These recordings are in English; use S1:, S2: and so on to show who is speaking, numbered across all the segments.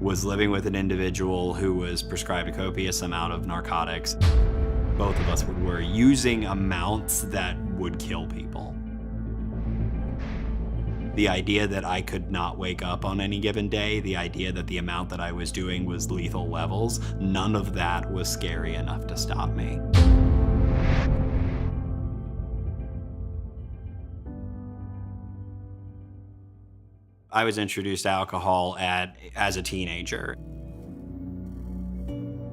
S1: was living with an individual who was prescribed a copious amount of narcotics. Both of us were using amounts that would kill people. The idea that I could not wake up on any given day, the idea that the amount that I was doing was lethal levels, none of that was scary enough to stop me. I was introduced to alcohol as a teenager.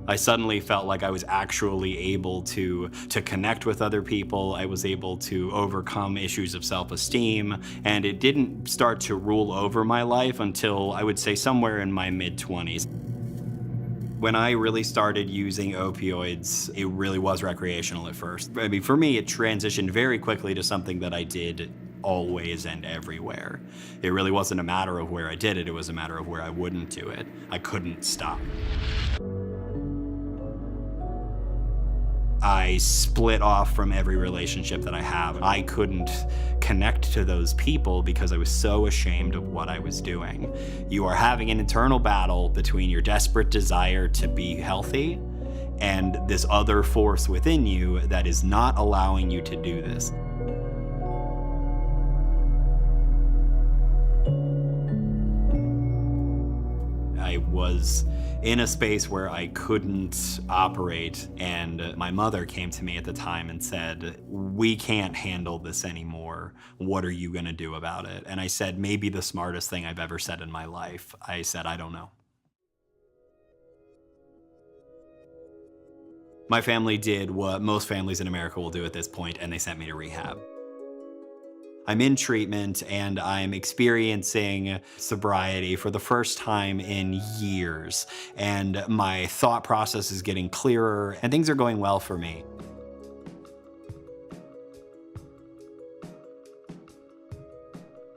S1: I suddenly felt like I was actually able to connect with other people. I was able to overcome issues of self-esteem, and it didn't start to rule over my life until I would say somewhere in my mid-20s. When I really started using opioids, it really was recreational at first. I mean, for me, it transitioned very quickly to something that I did always and everywhere. It really wasn't a matter of where I did it, it was a matter of where I wouldn't do it. I couldn't stop. I split off from every relationship that I have. I couldn't connect to those people because I was so ashamed of what I was doing. You are having an internal battle between your desperate desire to be healthy and this other force within you that is not allowing you to do this. I was in a space where I couldn't operate, and my mother came to me at the time and said, "We can't handle this anymore. What are you gonna do about it?" And I said, maybe the smartest thing I've ever said in my life. I said, "I don't know." My family did what most families in America will do at this point, and they sent me to rehab. I'm in treatment and I'm experiencing sobriety for the first time in years, and my thought process is getting clearer and things are going well for me.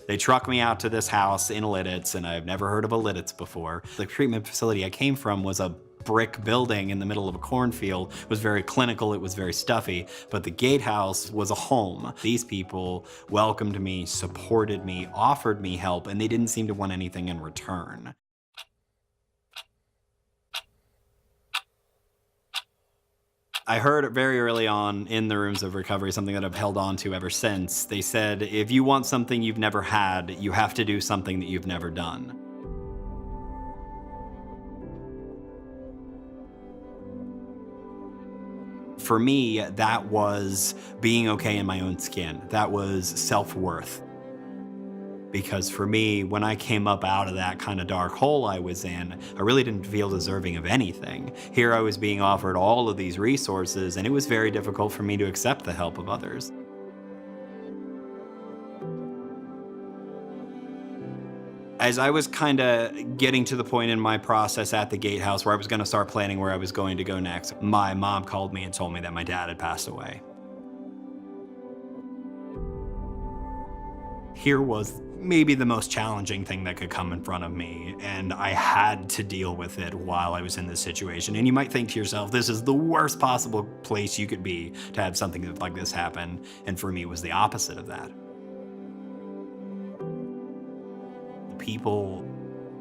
S1: They truck me out to this house in Lidditz, and I've never heard of a Lidditz before. The treatment facility I came from was a brick building in the middle of a cornfield. It was very clinical, it was very stuffy, but the GateHouse was a home. These people welcomed me, supported me, offered me help, and they didn't seem to want anything in return. I heard very early on in the rooms of recovery, something that I've held on to ever since. They said, if you want something you've never had, you have to do something that you've never done. For me, that was being okay in my own skin. That was self-worth. Because for me, when I came up out of that kind of dark hole I was in, I really didn't feel deserving of anything. Here I was being offered all of these resources, and it was very difficult for me to accept the help of others. As I was kind of getting to the point in my process at the GateHouse where I was going to start planning where I was going to go next, my mom called me and told me that my dad had passed away. Here was maybe the most challenging thing that could come in front of me, and I had to deal with it while I was in this situation. And you might think to yourself, this is the worst possible place you could be to have something like this happen, and for me it was the opposite of that. People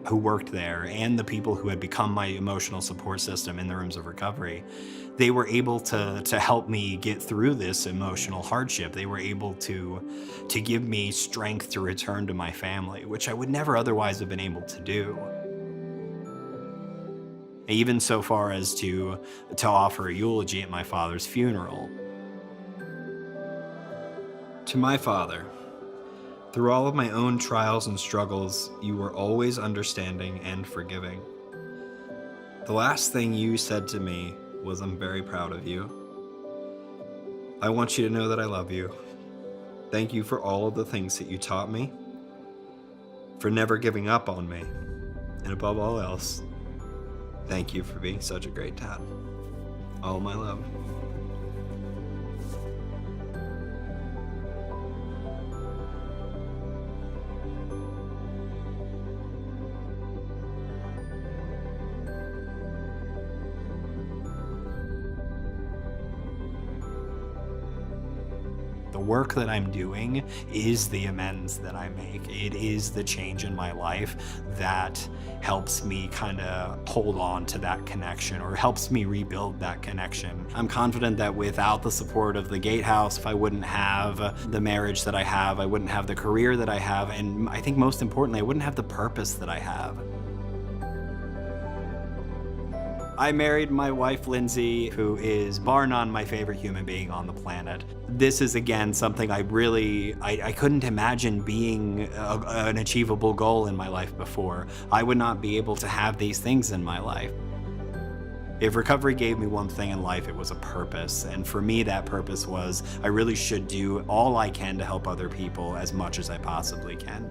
S1: who worked there and the people who had become my emotional support system in the rooms of recovery, they were able to help me get through this emotional hardship. They were able to give me strength to return to my family, which I would never otherwise have been able to do. Even so far as to offer a eulogy at my father's funeral. To my father, through all of my own trials and struggles, you were always understanding and forgiving. The last thing you said to me was, "I'm very proud of you. I want you to know that I love you. Thank you for all of the things that you taught me, for never giving up on me, and above all else, thank you for being such a great dad. All my love." The work that I'm doing is the amends that I make. It is the change in my life that helps me kind of hold on to that connection, or helps me rebuild that connection. I'm confident that without the support of the GateHouse, if I wouldn't have the marriage that I have, I wouldn't have the career that I have, and I think most importantly, I wouldn't have the purpose that I have. I married my wife, Lindsay, who is bar none my favorite human being on the planet. This is, again, something I couldn't imagine being an achievable goal in my life before. I would not be able to have these things in my life. If recovery gave me one thing in life, it was a purpose. And for me, that purpose was I really should do all I can to help other people as much as I possibly can.